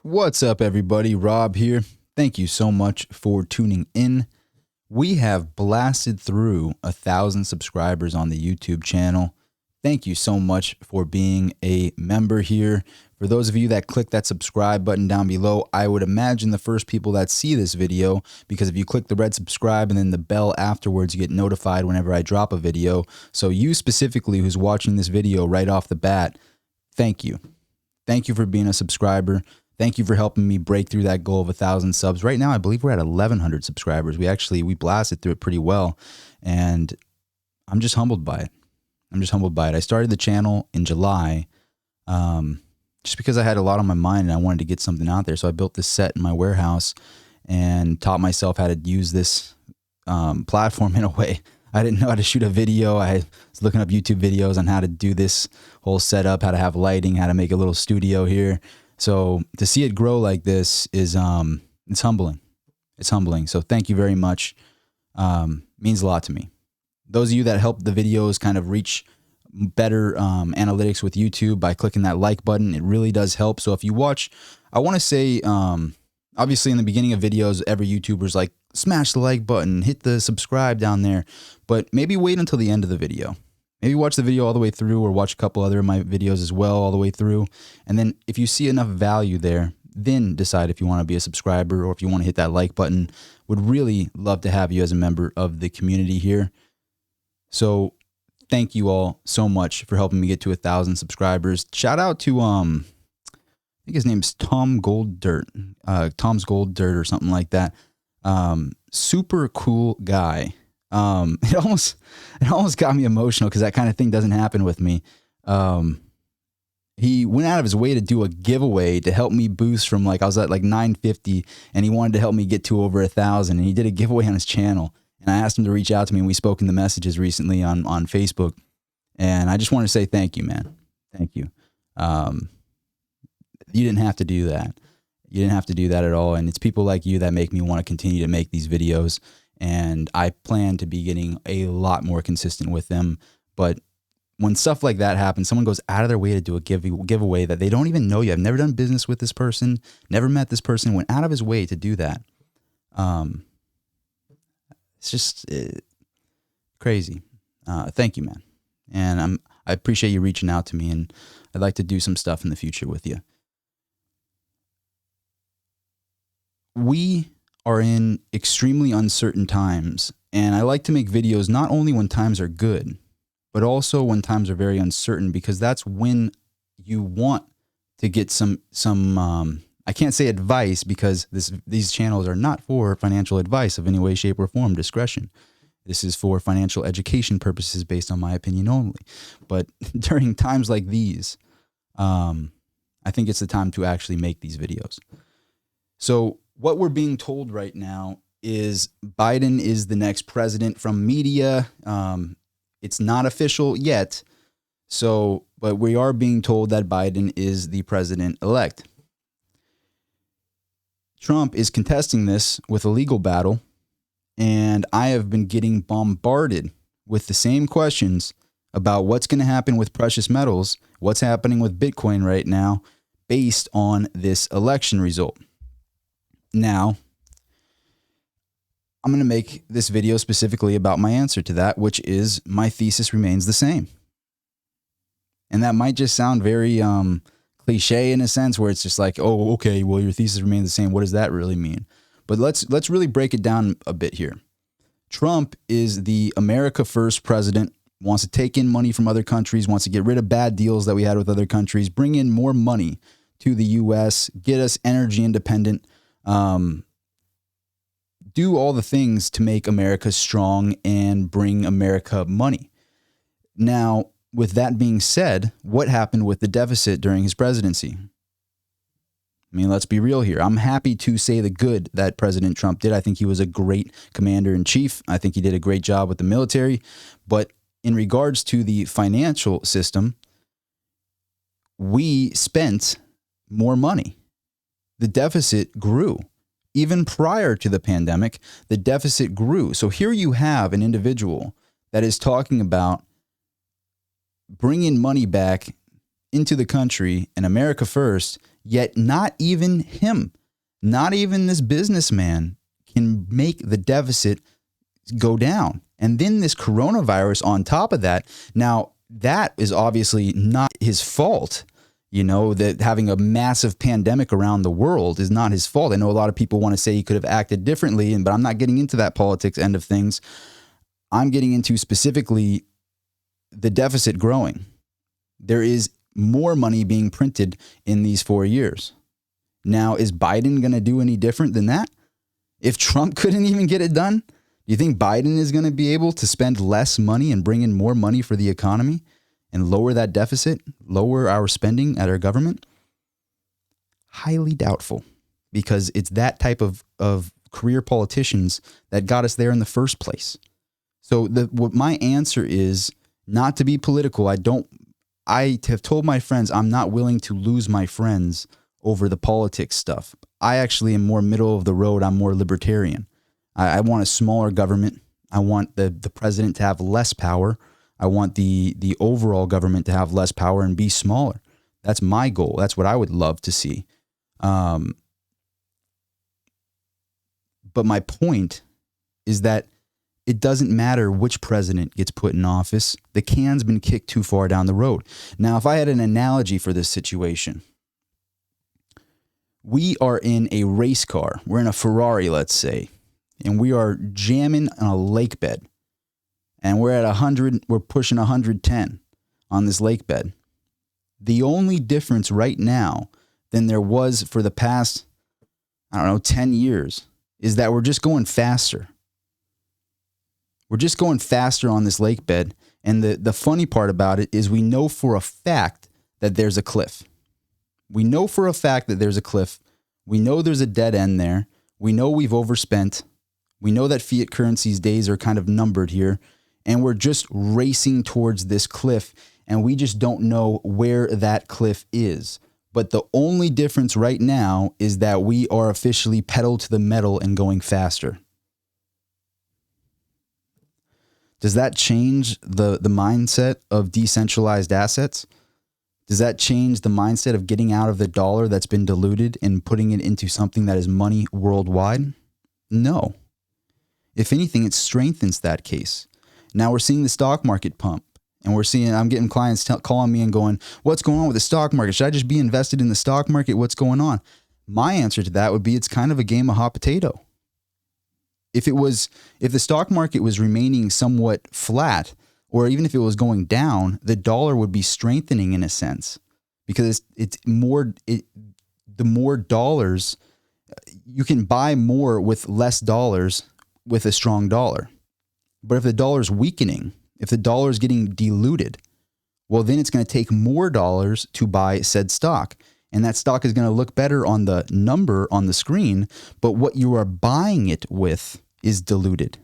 What's up, everybody? Rob here. Thank you so much for tuning in. We have blasted through 1,000 subscribers on the YouTube channel. Thank you so much for being a member here. For those of you that click that subscribe button down below, I would imagine the first people that see this video, because if you click the red subscribe and then the bell afterwards, you get notified whenever I drop a video. So you specifically who's watching this video right off the bat, thank you. Thank you for being a subscriber. Thank you for helping me break through that goal of 1,000 subs. Right now, I believe we're at 1,100 subscribers. We blasted through it pretty well, and I'm just humbled by it. I started the channel in July just because I had a lot on my mind and I wanted to get something out there. So I built this set in my warehouse and taught myself how to use this platform in a way. I didn't know how to shoot a video. I was looking up YouTube videos on how to do this whole setup, how to have lighting, how to make a little studio here. So to see it grow like this is it's humbling. It's humbling. So thank you very much. Means a lot to me. Those of you that help the videos kind of reach better analytics with YouTube by clicking that like button, it really does help. So if you watch, I want to say, obviously in the beginning of videos, every YouTuber's like, smash the like button, hit the subscribe down there, but maybe wait until the end of the video. Maybe watch the video all the way through, or watch a couple other of my videos as well all the way through. And then if you see enough value there, then decide if you want to be a subscriber or if you want to hit that like button. Would really love to have you as a member of the community here. So thank you all so much for helping me get to 1,000 subscribers. Shout out to, I think his name's Tom's Gold Dirt or something like that. Super cool guy. It almost got me emotional because that kind of thing doesn't happen with me. He went out of his way to do a giveaway to help me boost from I was at 950 and he wanted to help me get to over 1,000, and he did a giveaway on his channel, and I asked him to reach out to me, and we spoke in the messages recently on Facebook, and I just want to say thank you, man. Thank you. You didn't have to do that. You didn't have to do that at all. And it's people like you that make me want to continue to make these videos. And I plan to be getting a lot more consistent with them. But when stuff like that happens, someone goes out of their way to do a giveaway that they don't even know you. I've never done business with this person, never met this person, went out of his way to do that. It's just crazy. Thank you, man. And I appreciate you reaching out to me, and I'd like to do some stuff in the future with you. We are in extremely uncertain times, and I like to make videos not only when times are good, but also when times are very uncertain, because that's when you want to get some I can't say advice, because these channels are not for financial advice of any way, shape, or form, discretion. This is for financial education purposes based on my opinion only. But during times like these, I think it's the time to actually make these videos. So what we're being told right now is Biden is the next president from media. It's not official yet. But we are being told that Biden is the president-elect. Trump is contesting this with a legal battle, and I have been getting bombarded with the same questions about what's going to happen with precious metals, what's happening with Bitcoin right now, based on this election result. Now, I'm going to make this video specifically about my answer to that, which is my thesis remains the same. And that might just sound very cliche in a sense, where it's just like, oh, okay, well, your thesis remains the same. What does that really mean? But let's really break it down a bit here. Trump is the America First president, wants to take in money from other countries, wants to get rid of bad deals that we had with other countries, bring in more money to the U.S., get us energy independent, do all the things to make America strong and bring America money. Now, with that being said, what happened with the deficit during his presidency? I mean, let's be real here. I'm happy to say the good that President Trump did. I think he was a great commander-in-chief. I think he did a great job with the military. But in regards to the financial system, we spent more money. The deficit grew. Even prior to the pandemic, the deficit grew. So here you have an individual that is talking about bringing money back into the country and America first, Yet not even him, not even this businessman can make the deficit go down. And then this coronavirus on top of that. Now, that is obviously not his fault. You know, that having a massive pandemic around the world is not his fault. I know a lot of people want to say he could have acted differently, but I'm not getting into that politics end of things. I'm getting into specifically the deficit growing. There is more money being printed in these 4 years. Now, is Biden going to do any different than that? If Trump couldn't even get it done, do you think Biden is going to be able to spend less money and bring in more money for the economy and lower that deficit, lower our spending at our government? Highly doubtful, because it's that type of career politicians that got us there in the first place. So what my answer is, not to be political. I have told my friends I'm not willing to lose my friends over the politics stuff. I actually am more middle of the road. I'm more libertarian. I want a smaller government. I want the president to have less power. I want the overall government to have less power and be smaller. That's my goal. That's what I would love to see. But my point is that it doesn't matter which president gets put in office. The can's been kicked too far down the road. Now, if I had an analogy for this situation, we are in a race car. We're in a Ferrari, let's say, and we are jamming on a lake bed. And we're at 100, we're pushing 110 on this lake bed. The only difference right now than there was for the past, 10 years is that we're just going faster. We're just going faster on this lake bed. And the funny part about it is we know for a fact that there's a cliff. We know for a fact that there's a cliff. We know there's a dead end there. We know we've overspent. We know that fiat currency's days are kind of numbered here. And we're just racing towards this cliff. And we just don't know where that cliff is. But the only difference right now is that we are officially pedal to the metal and going faster. Does that change the mindset of decentralized assets? Does that change the mindset of getting out of the dollar that's been diluted and putting it into something that is money worldwide? No. If anything, it strengthens that case. Now we're seeing the stock market pump, and I'm getting clients calling me and going, what's going on with the stock market? Should I just be invested in the stock market? What's going on? My answer to that would be it's kind of a game of hot potato. If the stock market was remaining somewhat flat, or even if it was going down, the dollar would be strengthening in a sense, because the more dollars, you can buy more with less dollars with a strong dollar. But if the dollar's weakening, if the dollar's getting diluted, well, then it's going to take more dollars to buy said stock. And that stock is going to look better on the number on the screen, but what you are buying it with is diluted.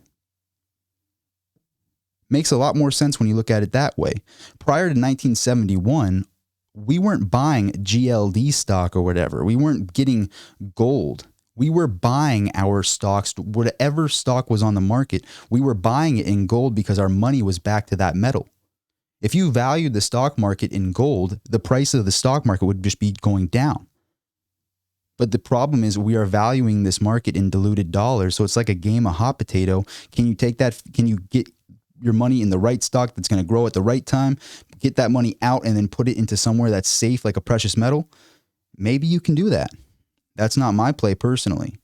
Makes a lot more sense when you look at it that way. Prior to 1971, we weren't buying GLD stock or whatever. We weren't getting gold. We were buying our stocks, whatever stock was on the market, we were buying it in gold because our money was back to that metal. If you valued the stock market in gold, the price of the stock market would just be going down. But the problem is we are valuing this market in diluted dollars. So it's like a game of hot potato. Can you take that? Can you get your money in the right stock that's going to grow at the right time, get that money out and then put it into somewhere that's safe, like a precious metal? Maybe you can do that. That's not my play personally.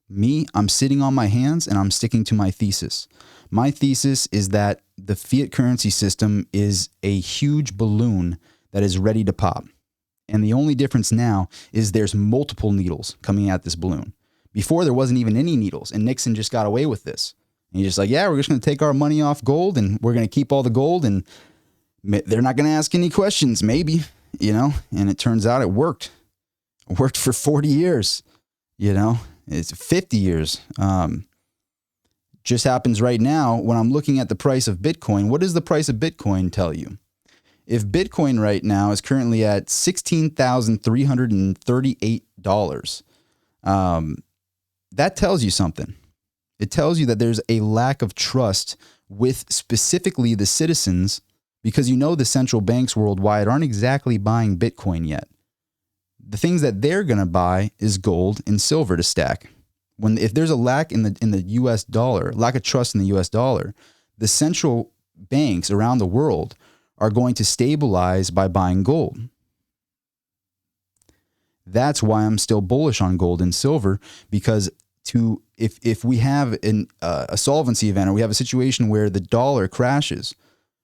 Me, I'm sitting on my hands and I'm sticking to my thesis. My thesis is that the fiat currency system is a huge balloon that is ready to pop. And the only difference now is there's multiple needles coming at this balloon. Before, there wasn't even any needles, and Nixon just got away with this. And he's just like, yeah, we're just going to take our money off gold and we're going to keep all the gold, and they're not going to ask any questions, maybe, and it turns out it worked. It worked for 40 years, it's 50 years. Just happens right now when I'm looking at the price of Bitcoin. What does the price of Bitcoin tell you? If Bitcoin right now is currently at $16,338, that tells you something. It tells you that there's a lack of trust with specifically the citizens, because the central banks worldwide aren't exactly buying Bitcoin yet. the things that they're going to buy is gold and silver to stack. If there's a lack in the US dollar, lack of trust in the US dollar, the central banks around the world are going to stabilize by buying gold. That's why I'm still bullish on gold and silver, because if we have a solvency event, or we have a situation where the dollar crashes,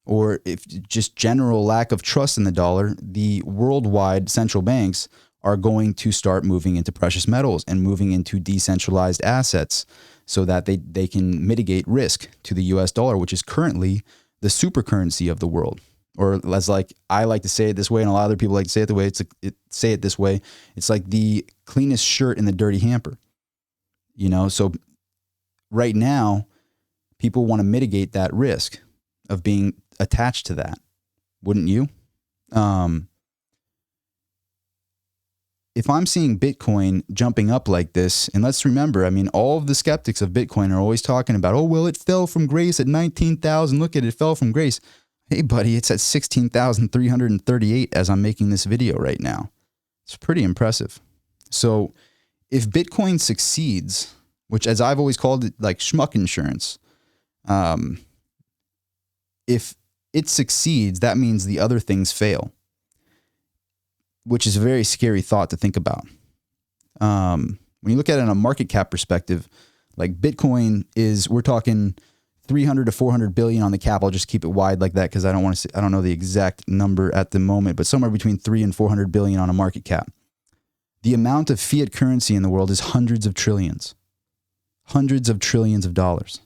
or if just general lack of trust in the dollar, the worldwide central banks are going to start moving into precious metals and moving into decentralized assets so that they can mitigate risk to the US dollar, which is currently the super currency of the world. Or as like I like to say it this way, and a lot of other people like to say it this way, it's like the cleanest shirt in the dirty hamper. So right now, people want to mitigate that risk of being attached to that. Wouldn't you? If I'm seeing Bitcoin jumping up like this, and let's remember, all of the skeptics of Bitcoin are always talking about, oh, well, it fell from grace at 19,000. Look at it, fell from grace. Hey, buddy, it's at 16,338 as I'm making this video right now. It's pretty impressive. So if Bitcoin succeeds, which as I've always called it, like schmuck insurance, if it succeeds, that means the other things fail, which is a very scary thought to think about. When you look at it on a market cap perspective, like Bitcoin we're talking 300 to 400 billion on the cap. I'll just keep it wide like that because I don't know the exact number at the moment, but somewhere between 3 and 400 billion on a market cap. The amount of fiat currency in the world is hundreds of trillions of dollars.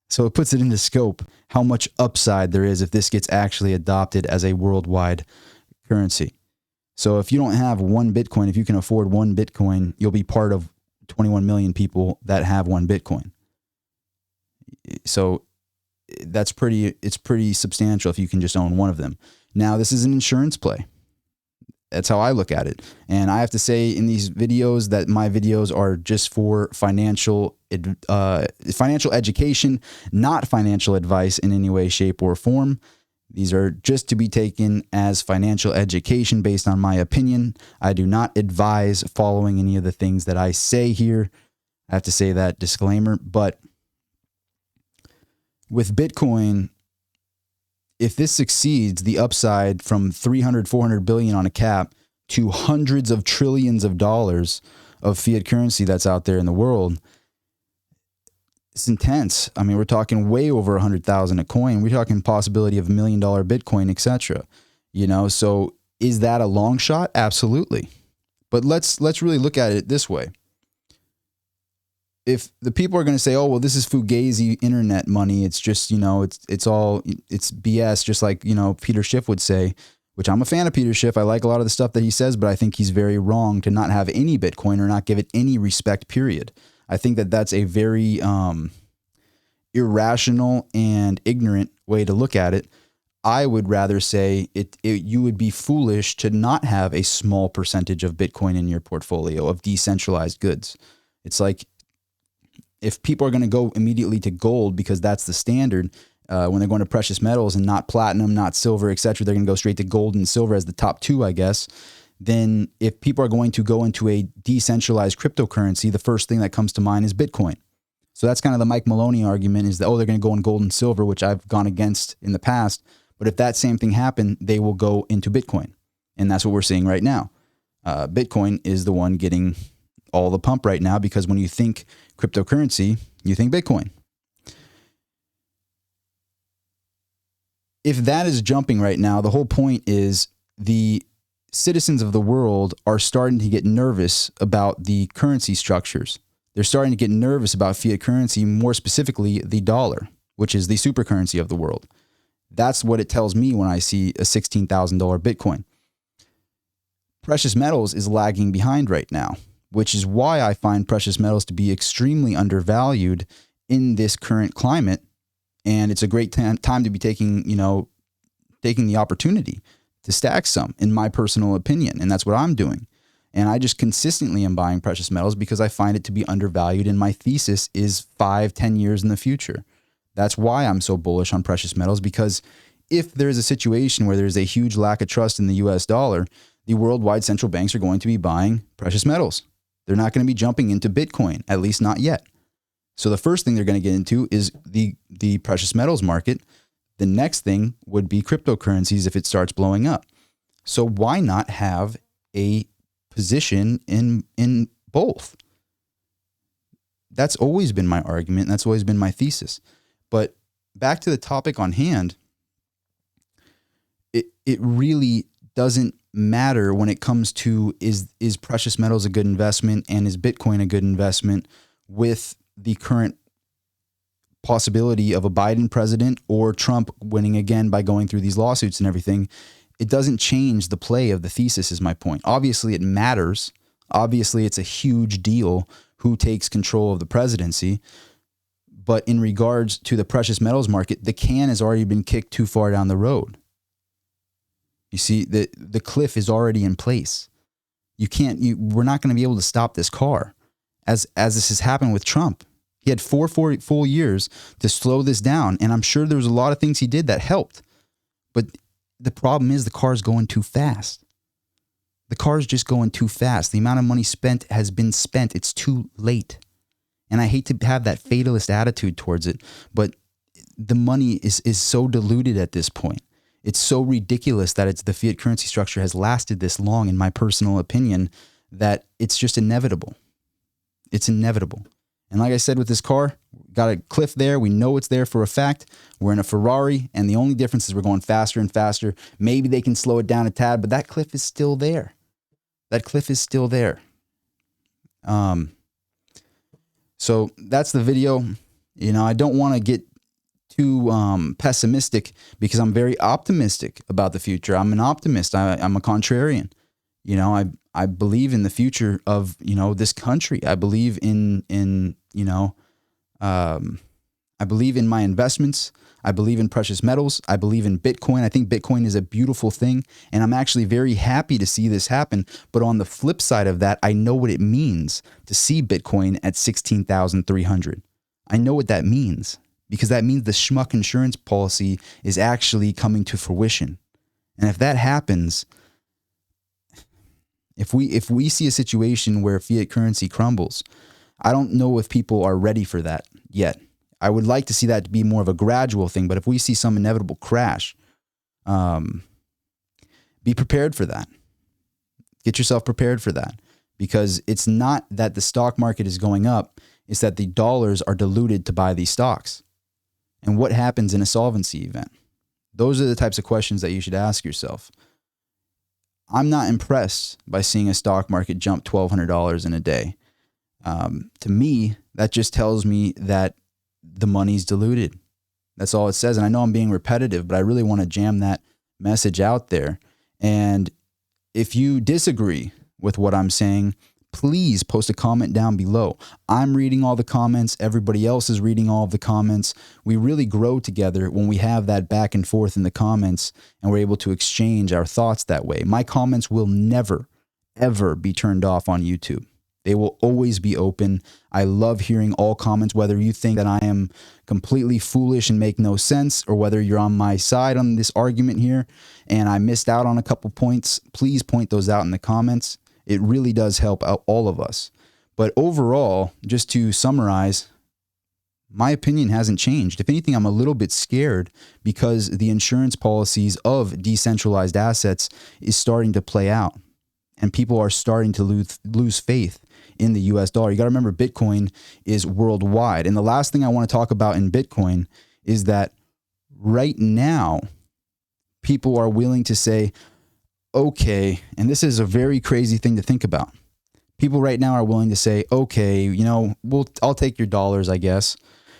So it puts it into scope how much upside there is if this gets actually adopted as a worldwide currency. So if you don't have one Bitcoin, if you can afford one Bitcoin, you'll be part of 21 million people that have one Bitcoin. So it's pretty substantial if you can just own one of them. Now, this is an insurance play. That's how I look at it. And I have to say in these videos that my videos are just for financial education, not financial advice in any way, shape, or form. These are just to be taken as financial education based on my opinion. I do not advise following any of the things that I say here. I have to say that disclaimer. But with Bitcoin, if this succeeds, the upside from 300, 400 billion on a cap to hundreds of trillions of dollars of fiat currency that's out there in the world, it's intense. We're talking way over 100,000 a coin. We're talking possibility of $1 million Bitcoin, etc. So is that a long shot? Absolutely. But let's really look at it this way. If the people are going to say, oh, well, this is fugazi internet money, it's just, it's BS, just like, Peter Schiff would say, which I'm a fan of Peter Schiff. I like a lot of the stuff that he says, but I think he's very wrong to not have any Bitcoin or not give it any respect, period. I think that that's a very irrational and ignorant way to look at it. I would rather say you would be foolish to not have a small percentage of Bitcoin in your portfolio of decentralized goods. It's like, if people are going to go immediately to gold because that's the standard, when they're going to precious metals and not platinum, not silver, etc., they're going to go straight to gold and silver as the top two, I guess. Then if people are going to go into a decentralized cryptocurrency, the first thing that comes to mind is Bitcoin. So that's kind of the Mike Maloney argument, is that, they're going to go in gold and silver, which I've gone against in the past. But if that same thing happened, they will go into Bitcoin. And that's what we're seeing right now. Bitcoin is the one getting all the pump right now, because when you think cryptocurrency, you think Bitcoin. If that is jumping right now, the whole point is the citizens of the world are starting to get nervous about the currency structures. They're starting to get nervous about fiat currency, more specifically the dollar, which is the super currency of the world. That's what it tells me when I see a $16,000 Bitcoin. Precious metals is lagging behind right now, which is why I find precious metals to be extremely undervalued in this current climate. And it's a great time to be taking the opportunity to stack some, in my personal opinion. And that's what I'm doing. And I just consistently am buying precious metals because I find it to be undervalued. And my thesis is 5-10 years in the future. That's why I'm so bullish on precious metals, because if there's a situation where there's a huge lack of trust in the US dollar, the worldwide central banks are going to be buying precious metals. They're not going to be jumping into Bitcoin, at least not yet. So the first thing they're going to get into is the precious metals market. The next thing would be cryptocurrencies if it starts blowing up. So why not have a position in both? That's always been my argument. And that's always been my thesis. But back to the topic on hand, it really doesn't matter when it comes to is precious metals a good investment and is Bitcoin a good investment with the current possibility of a Biden president or Trump winning again by going through these lawsuits and everything. It doesn't change the play of the thesis is my point. Obviously it matters. Obviously it's a huge deal who takes control of the presidency. But in regards to the precious metals market, the can has already been kicked too far down the road. You see, the cliff is already in place. We're not going to be able to stop this car as this has happened with Trump. He had four full years to slow this down. And I'm sure there was a lot of things he did that helped. But the problem is the car's going too fast. The car's just going too fast. The amount of money spent has been spent. It's too late. And I hate to have that fatalist attitude towards it, but the money is so diluted at this point. It's so ridiculous that the fiat currency structure has lasted this long, in my personal opinion, that it's just inevitable. It's inevitable. And like I said with this car, got a cliff there. We know it's there for a fact. We're in a Ferrari, and the only difference is we're going faster and faster. Maybe they can slow it down a tad, but that cliff is still there. That cliff is still there. So that's the video. You know, I don't want to get too pessimistic because I'm very optimistic about the future. I'm an optimist. I'm a contrarian. You know, I believe in the future of, you know, this country. I believe in you know, I believe in my investments. I believe in precious metals. I believe in Bitcoin. I think Bitcoin is a beautiful thing, and I'm actually very happy to see this happen. But on the flip side of that, I know what it means to see Bitcoin at 16,300. I know what that means, because that means the schmuck insurance policy is actually coming to fruition. And if that happens, if we see a situation where fiat currency crumbles, I don't know if people are ready for that yet. I would like to see that to be more of a gradual thing, but if we see some inevitable crash, be prepared for that. Get yourself prepared for that, because it's not that the stock market is going up, it's that the dollars are diluted to buy these stocks. And what happens in a solvency event? Those are the types of questions that you should ask yourself. I'm not impressed by seeing a stock market jump $1,200 in a day. To me, that just tells me that the money's diluted. That's all it says. And I know I'm being repetitive, but I really want to jam that message out there. And if you disagree with what I'm saying, please post a comment down below. I'm reading all the comments. Everybody else is reading all of the comments. We really grow together when we have that back and forth in the comments, and we're able to exchange our thoughts that way. My comments will never, ever be turned off on YouTube. They will always be open. I love hearing all comments, whether you think that I am completely foolish and make no sense, or whether you're on my side on this argument here and I missed out on a couple points. Please point those out in the comments. It really does help out all of us. But overall, just to summarize, my opinion hasn't changed. If anything, I'm a little bit scared because the insurance policies of decentralized assets is starting to play out, and people are starting to lose faith in the US dollar. You got to remember, Bitcoin is worldwide. And the last thing I want to talk about in Bitcoin is that right now, people are willing to say, okay, and this is a very crazy thing to think about. People right now are willing to say, okay, you know, I'll take your dollars, I guess.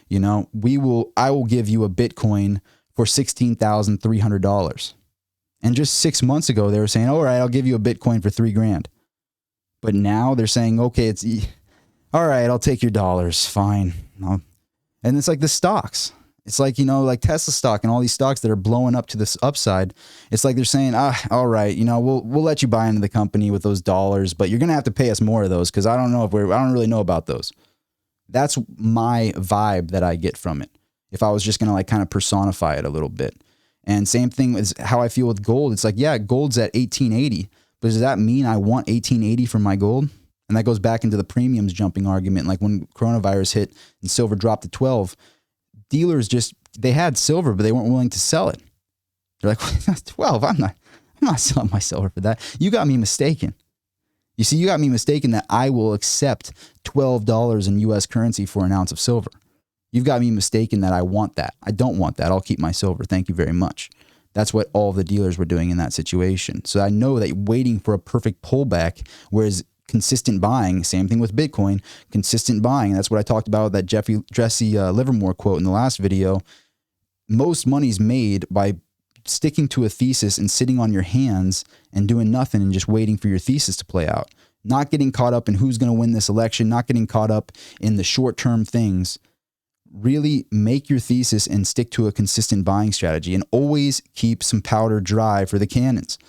You know, I will give you a Bitcoin for $16,300. And just 6 months ago, they were saying, all right, I'll give you a Bitcoin for $3,000. But now they're saying, okay, it's all right, I'll take your dollars. Fine. And it's like the stocks. It's like, you know, like Tesla stock and all these stocks that are blowing up to this upside. It's like they're saying, all right, you know, we'll let you buy into the company with those dollars, but you're going to have to pay us more of those, because I don't really know about those. That's my vibe that I get from it. If I was just going to like kind of personify it a little bit. And same thing is how I feel with gold. It's like, yeah, gold's at 1880, but does that mean I want 1880 for my gold? And that goes back into the premiums jumping argument. Like when coronavirus hit and silver dropped to 12, dealers they had silver, but they weren't willing to sell it. They're like, 12, I'm not selling my silver for that. You got me mistaken. You see, you got me mistaken that I will accept $12 in US currency for an ounce of silver. You've got me mistaken that I want that. I don't want that. I'll keep my silver. Thank you very much. That's what all the dealers were doing in that situation. So I know that waiting for a perfect pullback, whereas consistent buying, same thing with Bitcoin, consistent buying. That's what I talked about, that Jesse Livermore quote in the last video. Most money's made by sticking to a thesis and sitting on your hands and doing nothing and just waiting for your thesis to play out. Not getting caught up in who's going to win this election, not getting caught up in the short-term things. Really make your thesis and stick to a consistent buying strategy, and always keep some powder dry for the cannons.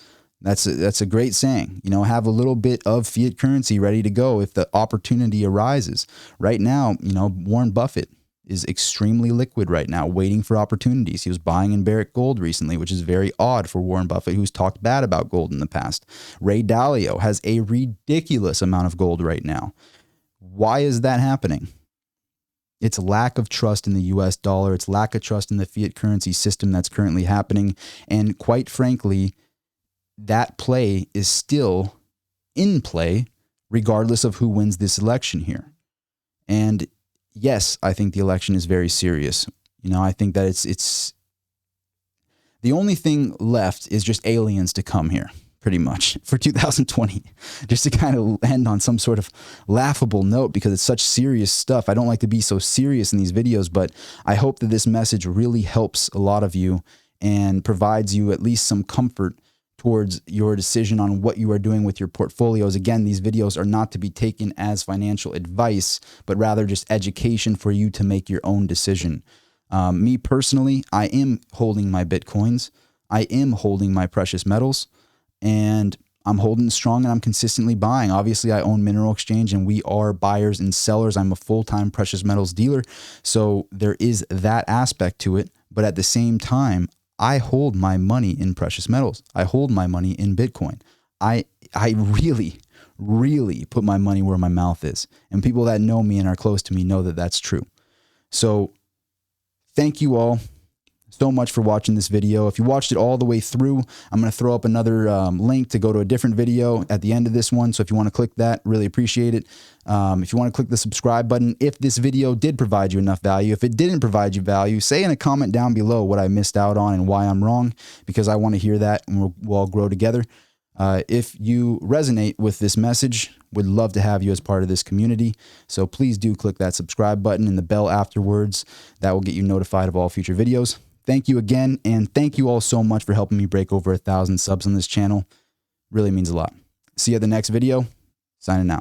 That's a great saying. You know, have a little bit of fiat currency ready to go if the opportunity arises. Right now, you know, Warren Buffett is extremely liquid right now, waiting for opportunities. He was buying in Barrick Gold recently, which is very odd for Warren Buffett, who's talked bad about gold in the past. Ray Dalio has a ridiculous amount of gold right now. Why is that happening? It's lack of trust in the US dollar. It's lack of trust in the fiat currency system that's currently happening. And quite frankly, that play is still in play regardless of who wins this election here. And yes, I think the election is very serious. You know, I think that it's the only thing left is just aliens to come here, pretty much, for 2020, just to kind of end on some sort of laughable note, because it's such serious stuff. I don't like to be so serious in these videos, but I hope that this message really helps a lot of you and provides you at least some comfort towards your decision on what you are doing with your portfolios. Again, these videos are not to be taken as financial advice, but rather just education for you to make your own decision. Me personally, I am holding my Bitcoins. I am holding my precious metals. And I'm holding strong, and I'm consistently buying. Obviously, I own Mineral Exchange, and we are buyers and sellers. I'm a full-time precious metals dealer. So there is that aspect to it. But at the same time, I hold my money in precious metals. I hold my money in Bitcoin. I really, really put my money where my mouth is. And people that know me and are close to me know that that's true. So thank you all so much for watching this video. If you watched it all the way through, I'm going to throw up another link to go to a different video at the end of this one. So if you want to click that, really appreciate it. If you want to click the subscribe button, if this video did provide you enough value, if it didn't provide you value, say in a comment down below what I missed out on and why I'm wrong, because I want to hear that, and we'll all grow together. If you resonate with this message, would love to have you as part of this community. So please do click that subscribe button and the bell afterwards. That will get you notified of all future videos. Thank you again, and thank you all so much for helping me break over 1,000 subs on this channel. Really means a lot. See you at the next video. Signing out.